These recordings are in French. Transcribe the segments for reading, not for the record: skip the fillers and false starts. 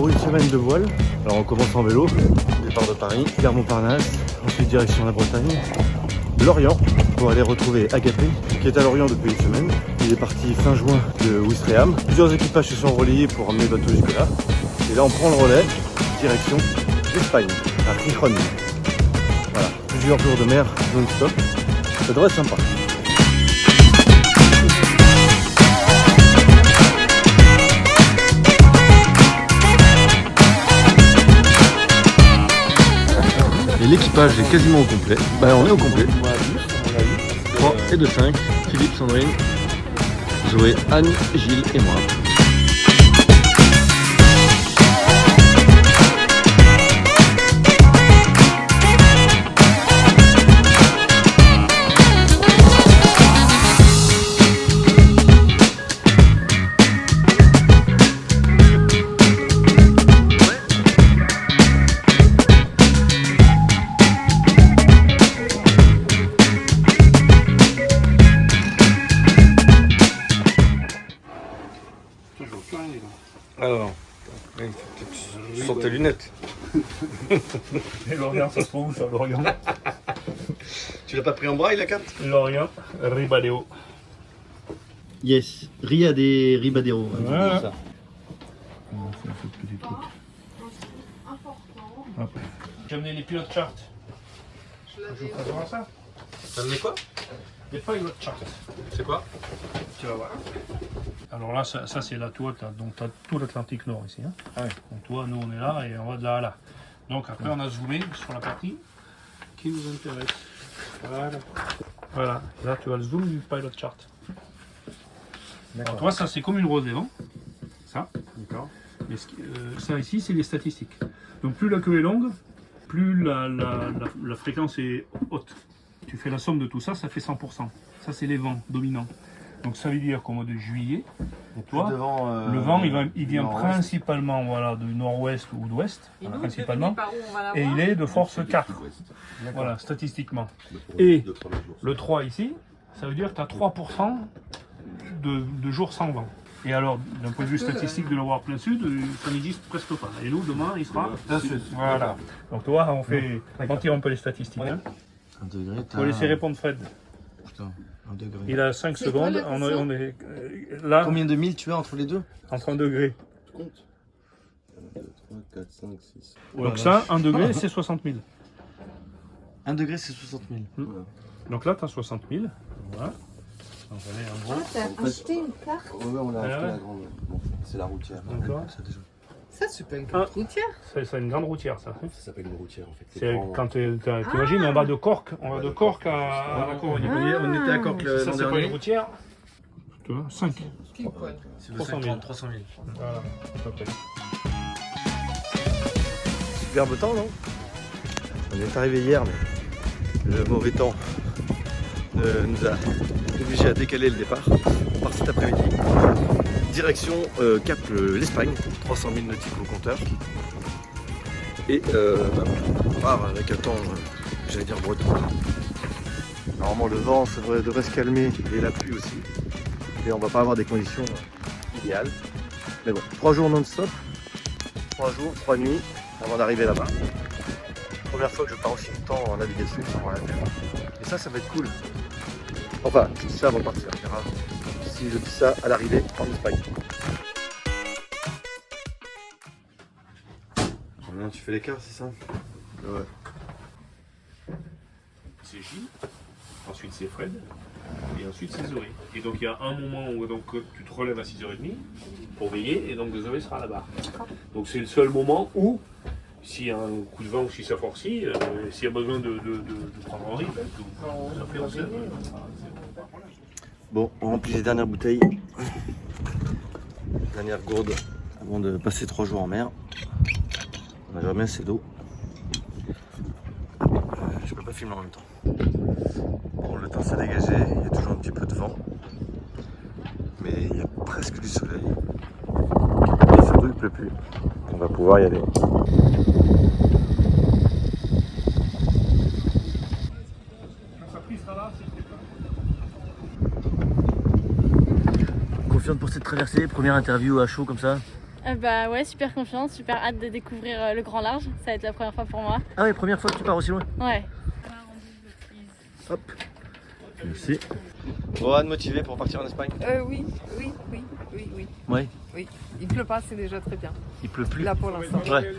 pour une semaine de voile. Alors on commence en vélo, départ de Paris, gare Montparnasse, ensuite direction la Bretagne, Lorient, pour aller retrouver Agapé, qui est à Lorient depuis une semaine. Il est parti fin juin de Ouistreham. Plusieurs équipages se sont relayés pour emmener le bateau jusque là. Et là on prend le relais, direction l'Espagne, à Gijón. Voilà, plusieurs jours de mer non-stop. Ça devrait être sympa. Et l'équipage est quasiment au complet. Bah on est au complet. 3 et de 5. Philippe, Sandrine, Zoé, Anne, Gilles et moi. Alors, tu sors tes lunettes. Et Lorient, ça se trouve où ça, Lorient? Tu l'as pas pris en braille la carte? Lorient, Ribadeo. Yes, Ria de Ribadeo. Ouais. Ça. J'ai amené les pilotes chart. Je vous présente ça. Ça me met quoi? Les pilotes chart. C'est quoi? Tu vas voir. Alors là, ça c'est la toile, donc tu as tout l'Atlantique Nord ici. Hein. Ah ouais. Donc toi, nous on est là et on va de là à là. Donc après on a zoomé sur la partie qui nous intéresse. Voilà. Voilà, là tu as le zoom du pilot chart. Alors toi, ça c'est comme une rosée, non? Ça. D'accord. Ça ici, c'est les statistiques. Donc plus la queue est longue, plus la fréquence est haute. Tu fais la somme de tout ça, ça fait 100%. Ça c'est les vents dominants. Donc ça veut dire qu'au mois de juillet, toi, le vent il vient principalement voilà, du nord-ouest ou d'ouest, principalement, et il est de force 4, voilà, statistiquement. Et le 3 ici, ça veut dire que tu as 3% de jours sans vent. Et alors, d'un point de vue statistique de l'avoir plein sud, ça n'existe presque pas. Et nous, demain, il sera plein sud. Voilà. Donc toi, on fait mentir un peu les statistiques. Hein. Un degré, Faut laisser répondre Fred. Putain, un degré. Il a 5 secondes, on est là. Combien de milles tu as entre les deux? Entre 1 degré. Compte. 1, 2, 3, 4, 5, 6. Donc ça, 1 degré, c'est 60 000. 1 degré, c'est 60 000. Voilà. Donc là, tu as 60 000. Voilà. Donc, allez, en gros. T'as acheté une carte? Ouais, on a acheté ouais. la grande. Bon, c'est la routière. D'accord. Ça, déjà. Ça, c'est pas une carte routière. C'est une grande routière, ça. Ça s'appelle une routière en fait. C'est quand t'imagines, on va de Cork, à la Corogne. On était à Cork Ça, l'an c'est pas une dernier. routière. Tu vois, 5. C'est 300 000. 300 000. Voilà, à peu près. Superbe temps, non? On est arrivé hier, mais le mauvais temps nous a obligé à décaler le départ. On part cet après-midi. Direction cap l'Espagne, 300 000 nautiques au compteur. Et on part avec un temps, j'allais dire breton. Normalement le vent devrait se calmer et la pluie aussi. Et on va pas avoir des conditions idéales. Mais bon, 3 jours non-stop, 3 jours, 3 nuits avant d'arriver là-bas. Première fois que je pars aussi longtemps en navigation sur la mer. Et ça va être cool. Enfin, je dis ça avant de partir, on verra si je dis ça à l'arrivée en Espagne. Combien tu fais l'écart, c'est ça? Ouais. C'est Gilles, ensuite c'est Fred, et ensuite c'est Zoé. Et donc il y a un moment où donc, tu te relèves à 6h30 pour veiller, et donc Zoé sera là-bas. Donc c'est le seul moment où, s'il y a un coup de vent ou si ça forcit, s'il y a besoin de prendre un rythme, ça fait aussi. Bon, on remplit les dernières bouteilles, dernière gourde avant de passer 3 jours en mer. On n'a jamais assez d'eau. Je peux pas filmer en même temps. Bon, le temps s'est dégagé, il y a toujours un petit peu de vent, mais il y a presque du soleil. Et surtout, il pleut plus. On va pouvoir y aller. Confiante pour cette traversée, première interview à chaud comme ça? Bah ouais, super confiance, super hâte de découvrir le grand large. Ça va être la première fois pour moi. Ah oui, première fois que tu pars aussi loin. Ouais. Hop. Merci. Rohan, motivé pour partir en Espagne? Oui. Ouais. Oui. Il pleut pas, c'est déjà très bien. Il pleut plus. Là pour l'instant. Ouais.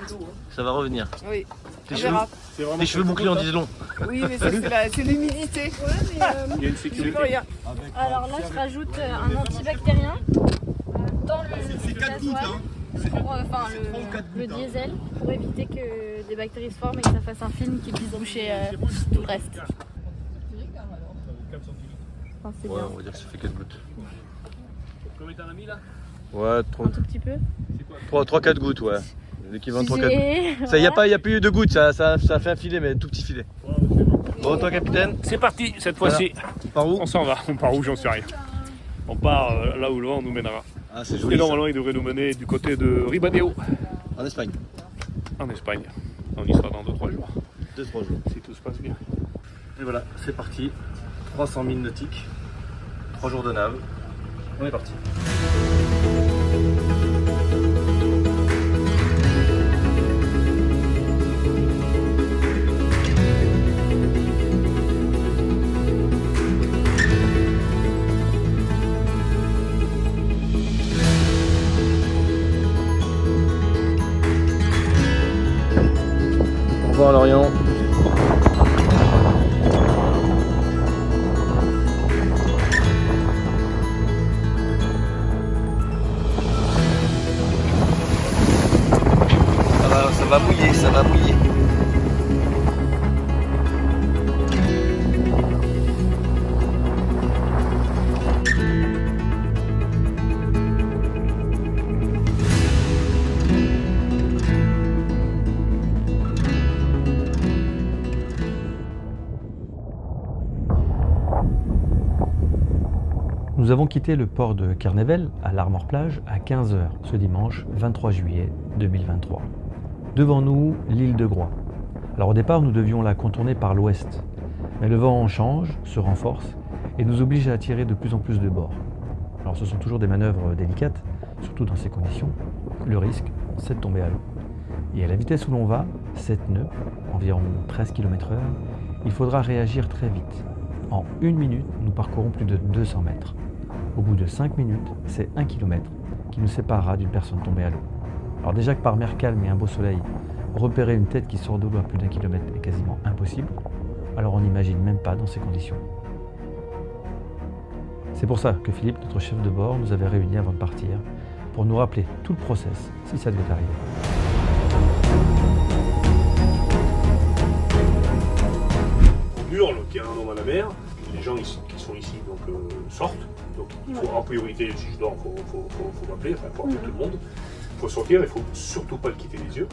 Ça va revenir. Oui. Tes On cheveux, verra. tes cheveux bouclés en disent long. Oui, mais ça c'est l'humidité. Il y a une Il sécurité. peut rien. Alors là, je rajoute un antibactérien dans le gasoil, pour, enfin le diesel, pour éviter que des bactéries se forment et que ça fasse un film qui puisse boucher tout le reste. Enfin, c'est Ouais, bien. on va dire que ça fait 4 gouttes. Combien t'en as mis là? Ouais, Un tout petit peu. 3-4 gouttes, ouais. L'équivalent de 3-4 gouttes. J'ai- Ça, y a plus de gouttes, ça fait un filet, mais tout petit filet. Bon, toi, capitaine, C'est parti, cette fois-ci. par où? On s'en va. On part où? J'en sais rien. On part là où le vent nous mènera. Ah, c'est Et joli. Ça. normalement, il devrait nous mener du côté de Ribadeo, En Espagne. en Espagne. On y sera dans 2-3 jours, 2-3 jours. si tout se passe bien. Et voilà, c'est parti. 300 000 nautiques, 3 jours de nave. On est parti. Au revoir Lorient. Ça va mouiller, ça va mouiller. Nous avons quitté le port de Kernevel à l'Armor-Plage à 15 h ce dimanche 23 juillet 2023. Devant nous, l'île de Groix. Alors au départ, nous devions la contourner par l'ouest, mais le vent change, se renforce et nous oblige à tirer de plus en plus de bord. Alors ce sont toujours des manœuvres délicates, surtout dans ces conditions. Le risque, c'est de tomber à l'eau. Et à la vitesse où l'on va, 7 nœuds, environ 13 km/h, il faudra réagir très vite. En 1 minute, nous parcourons plus de 200 mètres. Au bout de 5 minutes, c'est 1 km qui nous séparera d'une personne tombée à l'eau. Alors déjà que par mer calme et un beau soleil, repérer une tête qui sort de l'eau à plus d'1 kilomètre est quasiment impossible, alors on n'imagine même pas dans ces conditions. C'est pour ça que Philippe, notre chef de bord, nous avait réunis avant de partir, pour nous rappeler tout le process si ça devait arriver. On hurle qu'il y a un homme à la mer. Les gens qui sont ici donc, sortent. Donc il faut en priorité, si je dors, il faut m'appeler, enfin, faut appeler tout le monde. Il faut sortir, il ne faut surtout pas le quitter les yeux.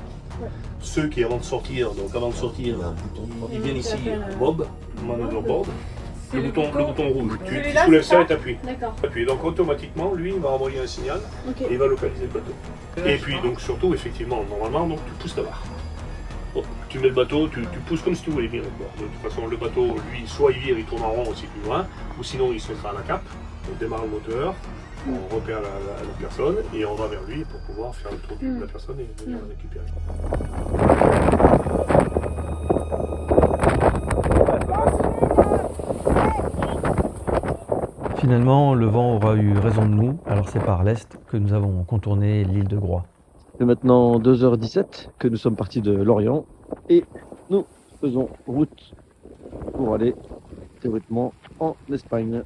Ceux qui avant de sortir, ils viennent ici, MOB, Man Overboard. Le bouton rouge, tu soulèves ça et t'appuies. D'accord. Appuies. Donc automatiquement, lui, il va envoyer un signal Ok. et il va localiser le bateau. Et puis donc surtout, effectivement, normalement, donc, tu pousses la barre. Bon, tu mets le bateau, tu pousses comme si tu voulais virer le bord. De toute façon, le bateau, lui, soit il vire, il tourne en rond aussi plus loin, ou sinon il se mettra à la cape, on démarre le moteur, on repère la personne et on va vers lui pour pouvoir faire le tour de la personne et venir la récupérer. Finalement, le vent aura eu raison de nous, alors c'est par l'est que nous avons contourné l'île de Groix. C'est maintenant 2h17 que nous sommes partis de Lorient et nous faisons route pour aller théoriquement en Espagne.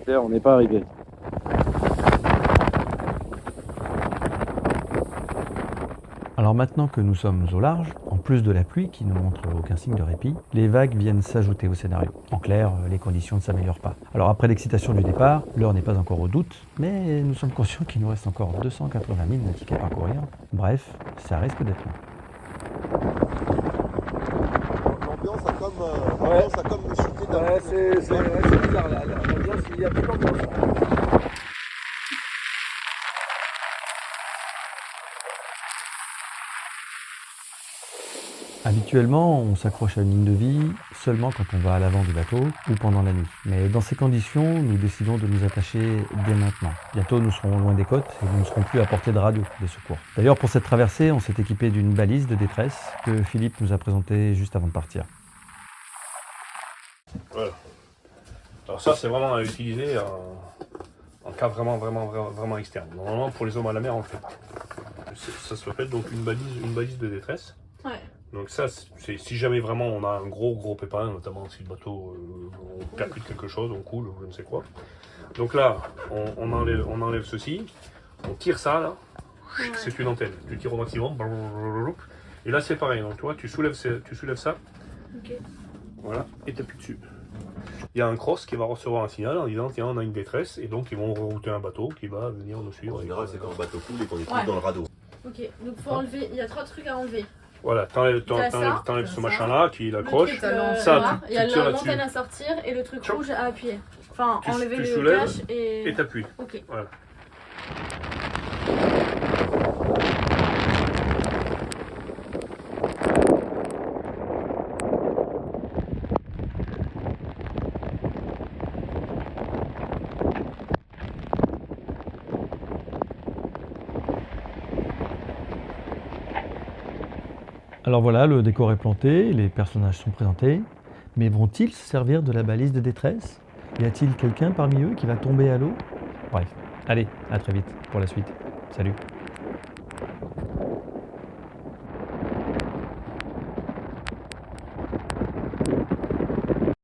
D'ailleurs, on n'est pas arrivé. Alors maintenant que nous sommes au large, en plus de la pluie qui ne montre aucun signe de répit, les vagues viennent s'ajouter au scénario. En clair, les conditions ne s'améliorent pas. Alors après l'excitation du départ, l'heure n'est pas encore au doute, mais nous sommes conscients qu'il nous reste encore 280 000 nautiques à parcourir. Bref, ça risque d'être long. L'ambiance a comme chuté d'un coup. c'est bizarre là. L'ambiance, il y a plus d'ambiance. À Habituellement, on s'accroche à une ligne de vie seulement quand on va à l'avant du bateau ou pendant la nuit. Mais dans ces conditions, nous décidons de nous attacher dès maintenant. Bientôt, nous serons loin des côtes et nous ne serons plus à portée de radio des secours. D'ailleurs, pour cette traversée, on s'est équipé d'une balise de détresse que Philippe nous a présentée juste avant de partir. Voilà. Alors ça, c'est vraiment à utiliser en cas vraiment externe. Normalement, pour les hommes à la mer, on ne le fait pas. Ça s'appelle donc une balise de détresse. Ouais. Donc ça, c'est si jamais vraiment on a un gros pépin, notamment si le bateau on percute quelque chose, on coule, je ne sais quoi. Donc là, on enlève ceci, on tire ça là, c'est une antenne. Tu tires au maximum, et là c'est pareil. Donc toi, tu soulèves ça, Okay. voilà, et tu appuies dessus. Il y a un cross qui va recevoir un signal en disant tiens, on a une détresse, et donc ils vont rerouter un bateau qui va venir nous suivre. En général, c'est quand le bateau coule et qu'on est tous Ouais. dans le radeau. Ok, donc faut enlever, il y a 3 trucs à enlever. Voilà, t'enlèves ça, ce machin-là, tu l'accroches. Le truc, Ça, là, tu il y a tires là-dessus. l'antenne à sortir et le truc Tchou. rouge à appuyer. Enfin, Tu enlever le soulèves cache et... Et t'appuies. Ok. Voilà. Alors voilà, le décor est planté, les personnages sont présentés, mais vont-ils se servir de la balise de détresse? Y a-t-il quelqu'un parmi eux qui va tomber à l'eau? Bref, allez, à très vite pour la suite. Salut!